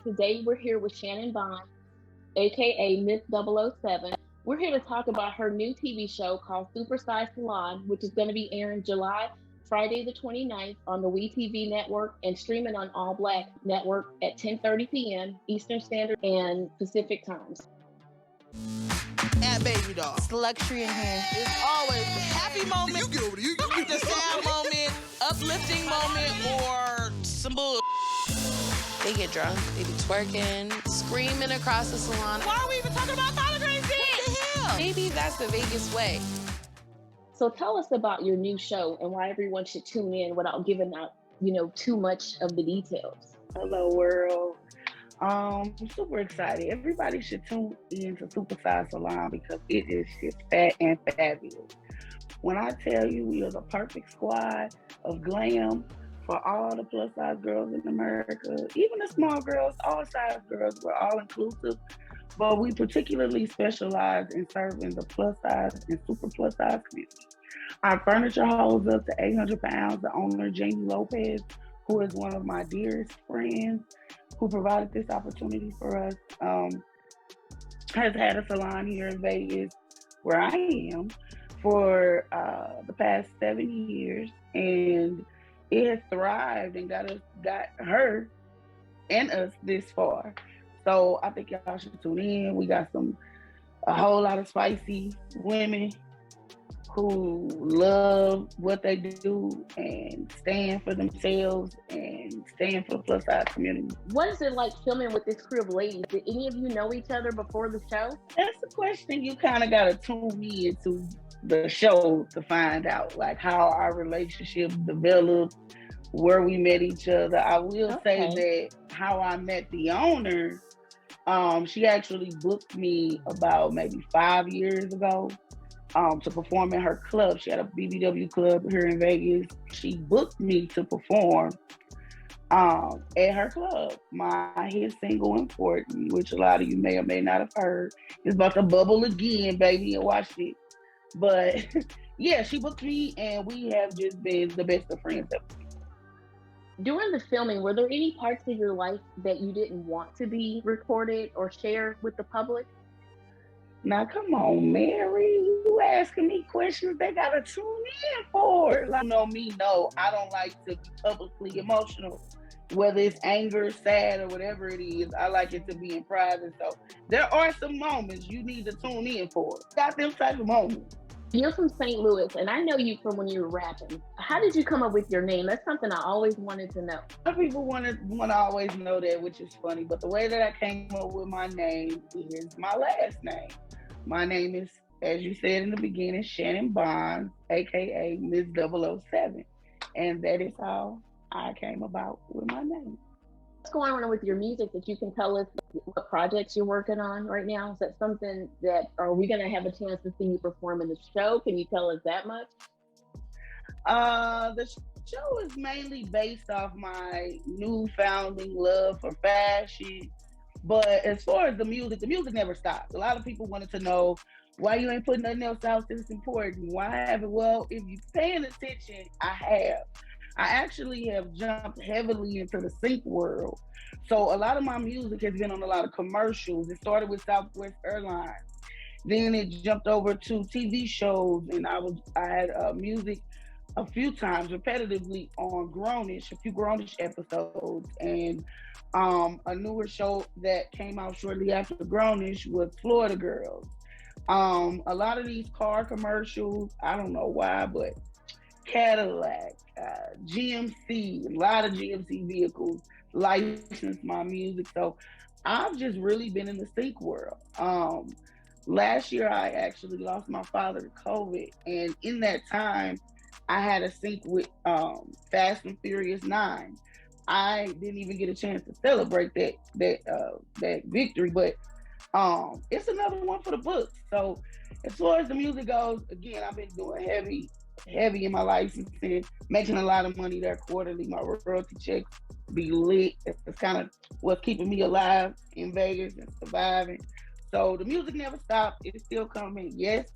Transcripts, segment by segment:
Today we're here with Shannon Bond, aka Miss 007. We're here to talk about her new TV show called Supersize Salon, which is going to be airing Friday the 29th on the WeTV network and streaming on All Black Network at 10:30 p.m. Eastern Standard and Pacific times. At Baby Doll. It's luxury in here. It's always a happy moment. You get over there. You get The sad moment, uplifting moment, or some bull. They get drunk, they be twerking, screaming across the salon. Why are we even talking about collard greens then? What the hell? Maybe that's the Vegas way. So tell us about your new show and why everyone should tune in without giving out, too much of the details. Hello, world. I'm super excited. Everybody should tune in to Supersize Salon because it is just fat and fabulous. When I tell you we are the perfect squad of glam for all the plus size girls in America, even the small girls, all size girls, we're all inclusive. But we particularly specialize in serving the plus size and super plus size community. Our furniture holds up to 800 pounds. The owner, Jamie Lopez, who is one of my dearest friends, who provided this opportunity for us, has had a salon here in Vegas, where I am, for the past 7 years, and it has thrived and got her and us this far. So I think y'all should tune in. We got a whole lot of spicy women who love what they do and stand for themselves and stand for the plus size community. What is it like filming with this crew of ladies? Did any of you know each other before the show? That's the question you kind of got to tune into the show to find out, like how our relationship developed, where we met each other. I will say that how I met the owner, she actually booked me about maybe 5 years ago to perform in her club. She had a BBW club here in Vegas. She booked me to perform at her club. My hit single, Important, which a lot of you may or may not have heard, is about to bubble again, baby, and watch it. But yeah, she booked me and we have just been the best of friends ever. During the filming, were there any parts of your life that you didn't want to be recorded or shared with the public? Now, come on, Mary, you asking me questions they gotta tune in for. Like, know me, no, I don't like to be publicly emotional. Whether it's anger, sad, or whatever it is, I like it to be in private. So there are some moments you need to tune in for. Got them type of moments. You're from St. Louis, and I know you from when you were rapping. How did you come up with your name? That's something I always wanted to know. Some people want to always know that, which is funny. But the way that I came up with my name is my last name. My name is, as you said in the beginning, Shannon Bond, aka Mz007, and that is how I came about with my name. What's going on with your music that you can tell us what projects you're working on right now? Is that something that, are we going to have a chance to see you perform in the show? Can you tell us that much? The show is mainly based off my newfounding love for fashion. But as far as the music never stops. A lot of people wanted to know why you ain't putting nothing else out that's important. Why haven't? Well, if you're paying attention, I have. I actually have jumped heavily into the sync world. So a lot of my music has been on a lot of commercials. It started with Southwest Airlines. Then it jumped over to TV shows, and I had music a few times repetitively on Grownish, a few Grownish episodes, and a newer show that came out shortly after Grownish was Florida Girls. A lot of these car commercials, I don't know why, but Cadillac, GMC, a lot of GMC vehicles licensed my music. So I've just really been in the sync world. Last year, I actually lost my father to COVID. And in that time, I had a sync with Fast and Furious 9. I didn't even get a chance to celebrate that victory, but it's another one for the books. So as far as the music goes, again, I've been doing heavy in my licensing, making a lot of money there quarterly. My royalty checks be lit. It's kind of what's keeping me alive in Vegas and surviving. So the music never stops. It's still coming. Yes,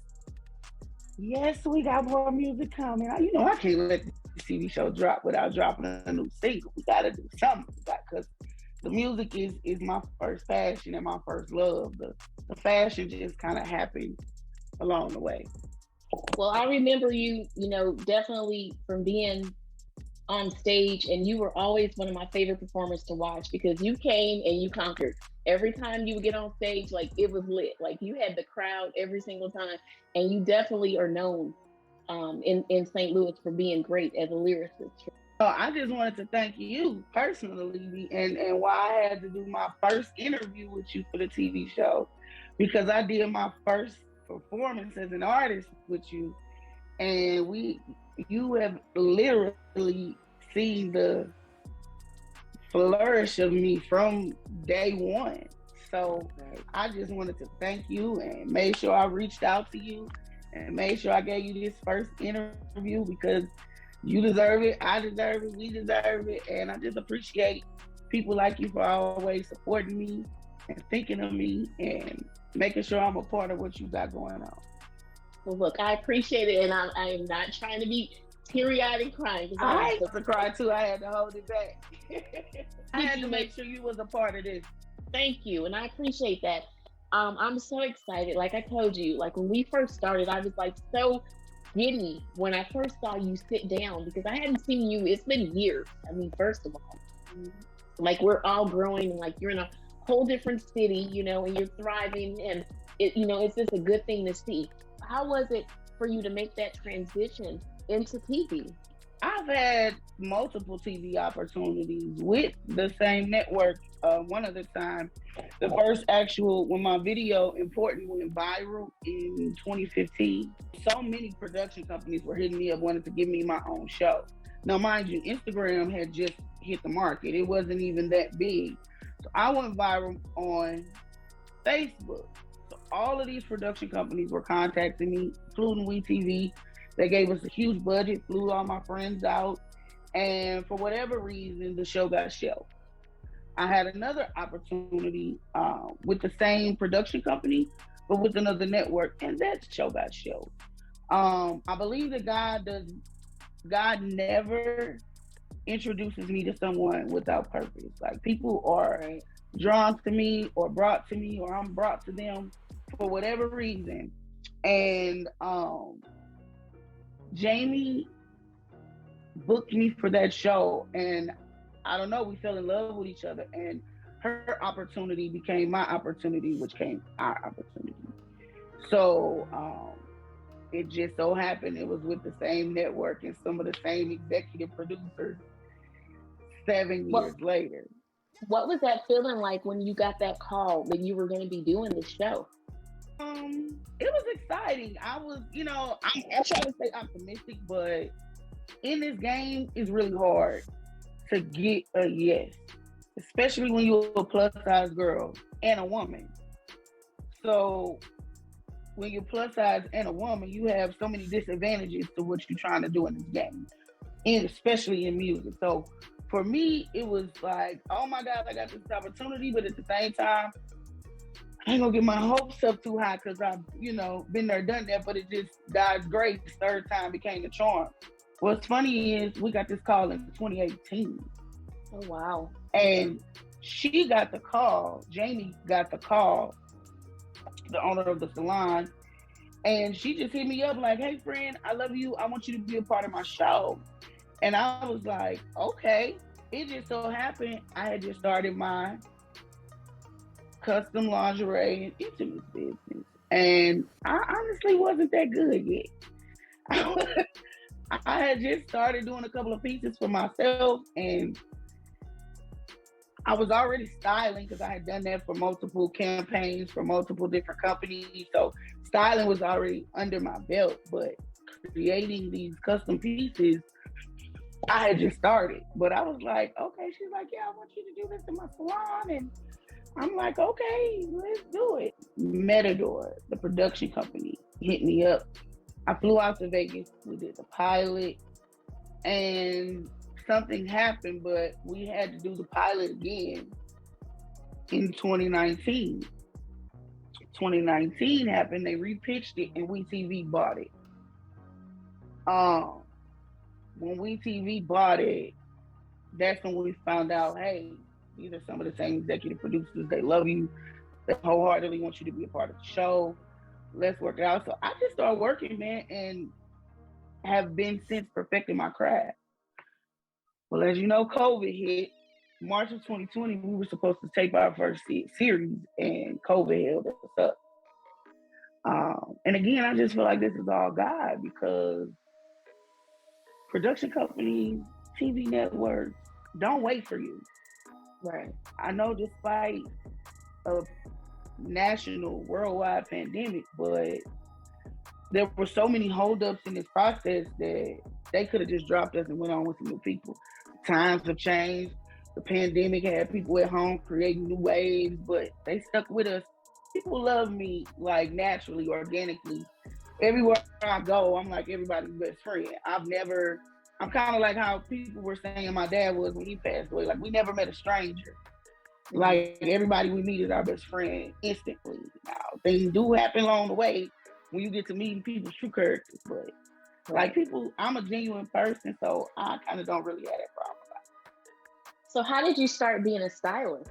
we got more music coming. I can't let the TV show drop without dropping a new single. We got to do something because the music is my first passion and my first love. The fashion just kind of happened along the way. Well, I remember you, definitely from being on stage, and you were always one of my favorite performers to watch because you came and you conquered. Every time you would get on stage, like it was lit. Like you had the crowd every single time, and you definitely are known in St. Louis for being great as a lyricist. So I just wanted to thank you personally, and why I had to do my first interview with you for the TV show, because I did my first performance as an artist with you, and you have literally seen the flourish of me from day one. So I just wanted to thank you and made sure I reached out to you and made sure I gave you this first interview because you deserve it, I deserve it, we deserve it, and I just appreciate people like you for always supporting me and thinking of me and making sure I'm a part of what you got going on. Well, look, I appreciate it, and I am not trying to be teary-eyed and crying. I had to cry too. I had to hold it back. I had to make sure you was a part of this. Thank you, and I appreciate that. I'm so excited. Like I told you, like when we first started, I was like so giddy when I first saw you sit down because I hadn't seen you. It's been years. I mean, first of all, like we're all growing, and like you're in a whole different city, and you're thriving, and it's just a good thing to see. How was it for you to make that transition into TV? I've had multiple TV opportunities with the same network. One of the time, the first actual, when my video Important went viral in 2015, so many production companies were hitting me up, wanted to give me my own show. Now, mind you, Instagram had just hit the market. It wasn't even that big. So I went viral on Facebook. So all of these production companies were contacting me, including WeTV. They gave us a huge budget, flew all my friends out, and for whatever reason, the show got shelved. I had another opportunity with the same production company, but with another network, and that show got shelved. I believe that God never introduces me to someone without purpose. Like people are drawn to me or brought to me or I'm brought to them for whatever reason. And Jamie booked me for that show, and I don't know, we fell in love with each other, and her opportunity became my opportunity, which became our opportunity. So it just so happened it was with the same network and some of the same executive producers 7 years later. What was that feeling like when you got that call that you were going to be doing this show? It was exciting. I was, I'm trying to stay optimistic, but in this game, it's really hard to get a yes, especially when you're a plus size girl and a woman. So when you're plus size and a woman, you have so many disadvantages to what you're trying to do in this game, and especially in music. So for me, it was like, oh my God, I got this opportunity, but at the same time, I ain't gonna get my hopes up too high because I've, been there, done that, but it just, God's grace, third time became a charm. What's funny is we got this call in 2018. Oh, wow. And she got the call, Jamie got the call, the owner of the salon, and she just hit me up like, hey friend, I love you. I want you to be a part of my show. And I was like, okay. It just so happened I had just started my custom lingerie and intimate business. And I honestly wasn't that good yet. I had just started doing a couple of pieces for myself, and I was already styling because I had done that for multiple campaigns for multiple different companies. So styling was already under my belt, but creating these custom pieces, I had just started. But I was like, okay, she's like, yeah, I want you to do this in my salon. And I'm like, okay, let's do it. Matador, the production company, hit me up. I flew out to Vegas. We did the pilot, and something happened, but we had to do the pilot again in 2019. 2019 happened. They repitched it, and WeTV bought it. When WeTV bought it, that's when we found out, hey, These are some of the same executive producers. They love you. They wholeheartedly want you to be a part of the show. Let's work it out. So I just started working, man, and have been since perfecting my craft. Well, as you know, COVID hit. March of 2020, we were supposed to tape our first series, and COVID held us up. And again, I just feel like this is all God, because production companies, TV networks don't wait for you. Right. I know despite a national, worldwide pandemic, but there were so many holdups in this process that they could have just dropped us and went on with some new people. Times have changed. The pandemic had people at home creating new waves, but they stuck with us. People love me like naturally, organically. Everywhere I go, I'm like everybody's best friend. I'm kind of like how people were saying my dad was when he passed away. Like, we never met a stranger. Like, everybody we meet is our best friend instantly. Now, things do happen along the way when you get to meeting people's true characters, but like people, I'm a genuine person, so I kind of don't really have that problem. So how did you start being a stylist?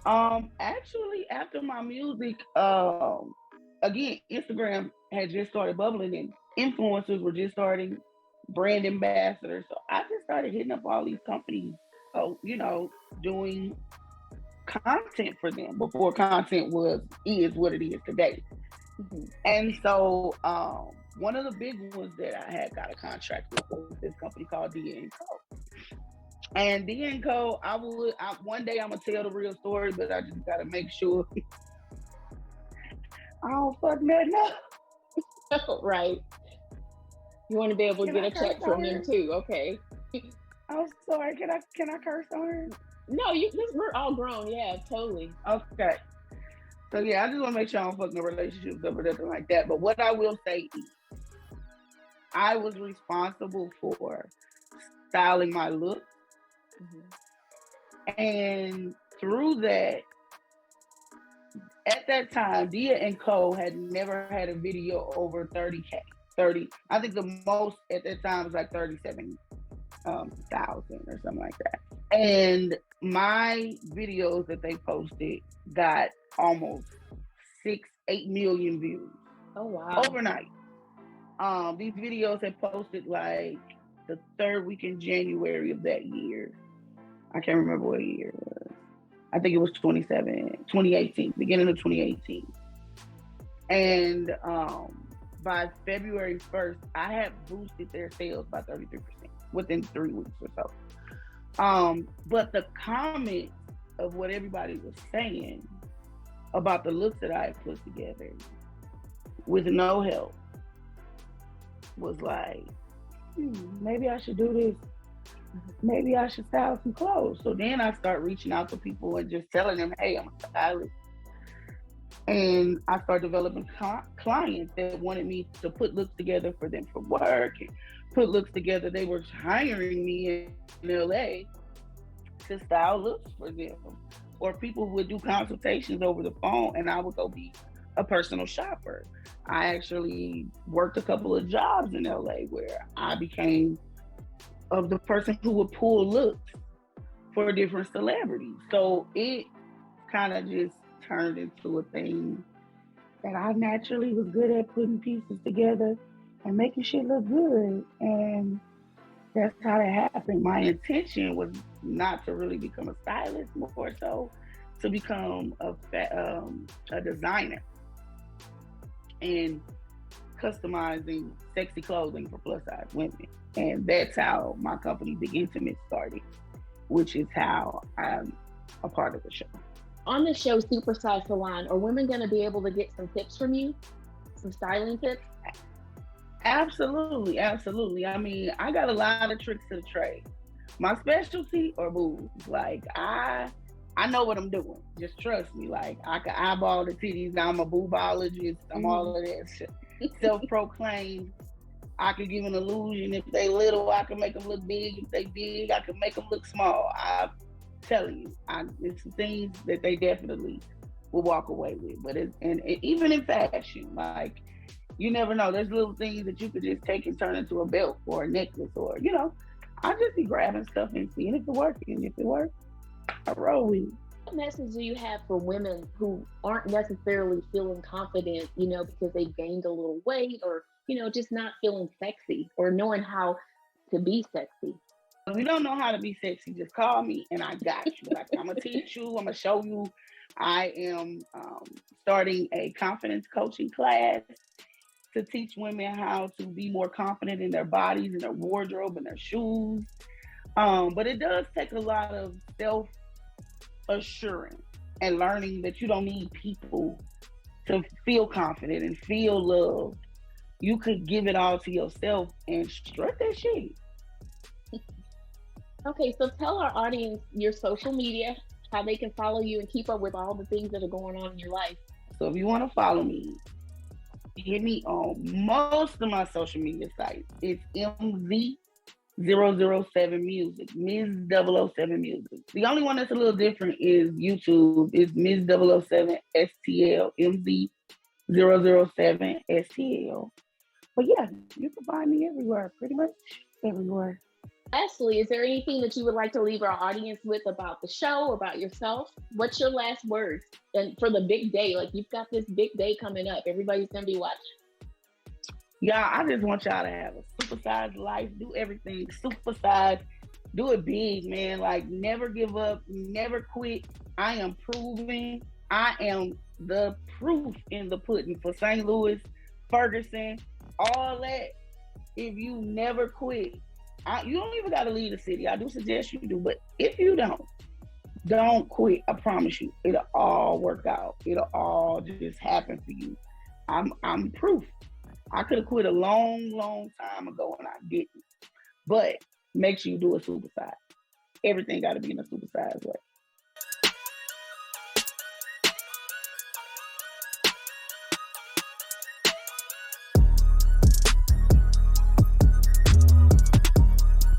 Actually, after my music, again, Instagram had just started bubbling and influencers were just starting, brand ambassadors. So I just started hitting up all these companies, doing content for them before content is what it is today. Mm-hmm. And so one of the big ones that I had got a contract with was this company called D&Co. And D&Co, one day I'm gonna tell the real story, but I just gotta make sure I don't fuck nothing up. Right. You want to be able to get a check from them too, okay? I'm sorry. Can I curse on her? No, we're all grown. Yeah, totally. Okay. So yeah, I just want to make sure I don't fuck no relationships up or nothing like that. But what I will say is, I was responsible for styling my look. Mm-hmm. And through that, at that time, D&Co had never had a video over 30K. I think the most at that time was like 37,000 or something like that. And my videos that they posted got almost 8 million views. Oh wow. Overnight. These videos had posted like the third week in January of that year. I can't remember what year it was. I think it was 2018, beginning of 2018. And by February 1st, I had boosted their sales by 33% within 3 weeks or so. But the comments of what everybody was saying about the looks that I had put together with no help was like, maybe I should do this. Maybe I should style some clothes. So then I start reaching out to people and just telling them, hey, I'm a stylist. And I started developing clients that wanted me to put looks together for them for work and put looks together. They were hiring me in LA to style looks for them. Or people would do consultations over the phone and I would go be a personal shopper. I actually worked a couple of jobs in LA where I became the person who would pull looks for different celebrities. So it kind of just turned into a thing that I naturally was good at putting pieces together and making shit look good. And that's how that happened. My intention was not to really become a stylist, more so to become a designer and customizing sexy clothing for plus size women. And that's how my company, Big Intimate, started, which is how I'm a part of the show. On the show, Supersize Salon, are women going to be able to get some tips from you? Some styling tips? Absolutely. I mean, I got a lot of tricks to the trade. My specialty are boobs. Like, I know what I'm doing. Just trust me. Like, I can eyeball the titties. I'm a boobologist. I'm all of that shit. Self-proclaimed. I could give an illusion. If they little, I can make them look big. If they big, I can make them look small. I'm telling you, it's things that they definitely will walk away with. But even in fashion, like, you never know. There's little things that you could just take and turn into a belt or a necklace or, I just be grabbing stuff and seeing if it works. And if it works, I roll with it. What message do you have for women who aren't necessarily feeling confident, because they gained a little weight or, just not feeling sexy or knowing how to be sexy? If you don't know how to be sexy, just call me and I got you. Like, I'm gonna teach you. I'm gonna show you. I am starting a confidence coaching class to teach women how to be more confident in their bodies, in their wardrobe, and their shoes. But it does take a lot of self-assurance and learning that you don't need people to feel confident and feel loved. You could give it all to yourself and strut that shit. Okay, so tell our audience your social media, how they can follow you and keep up with all the things that are going on in your life. So if you want to follow me, hit me on most of my social media sites. It's Mz007 Music, Mz007 Music. The only one that's a little different is YouTube. It's Mz007 STL, Mz007 STL. But yeah, you can find me everywhere, pretty much everywhere. Lastly, is there anything that you would like to leave our audience with about the show, about yourself? What's your last words? And for the big day, like you've got this big day coming up. Everybody's going to be watching. Yeah, I just want y'all to have a supersized life. Do everything supersized. Do it big, man. Like, never give up. Never quit. I am proving. I am the proof in the pudding for St. Louis, Ferguson, all that. If you never quit, you don't even got to leave the city. I do suggest you do, but if you don't quit. I promise you, it'll all work out. It'll all just happen for you. I'm proof. I could have quit a long time ago and I didn't. But make sure you do a supersize. Everything got to be in a supersized way.